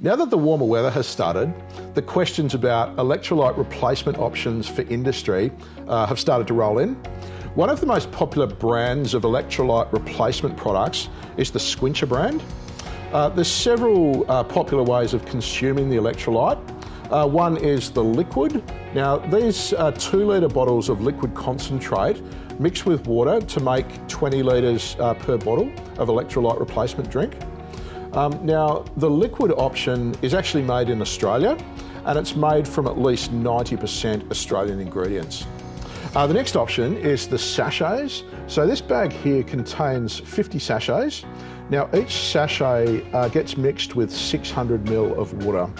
Now that the warmer weather has started, the questions about electrolyte replacement options for industry have started to roll in. One of the most popular brands of electrolyte replacement products is the Squincher brand. There's several popular ways of consuming the electrolyte. One is the liquid. Now these are 2 litre bottles of liquid concentrate mixed with water to make 20 litres per bottle of electrolyte replacement drink. Now, the liquid option is actually made in Australia and it's made from at least 90% Australian ingredients. The next option is the sachets. So this bag here contains 50 sachets. Now each sachet gets mixed with 600 ml of water.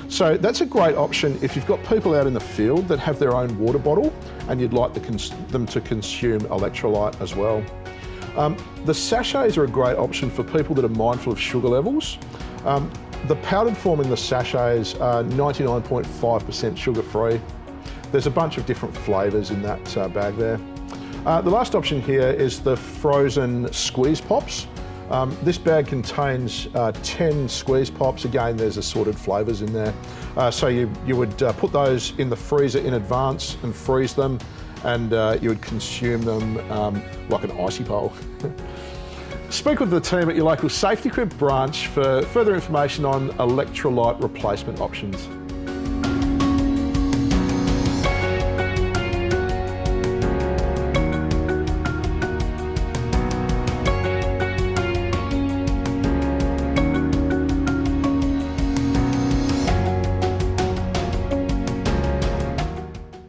So that's a great option if you've got people out in the field that have their own water bottle and you'd like them to consume electrolyte as well. The sachets are a great option for people that are mindful of sugar levels. The powdered form in the sachets are 99.5% sugar-free. There's a bunch of different flavours in that bag there. The last option here is the frozen squeeze pops. This bag contains 10 squeeze pops. Again, there's assorted flavours in there. So you would put those in the freezer in advance and freeze them, and you would consume them like an icy pole. Speak with the team at your local Safety Crib branch for further information on electrolyte replacement options.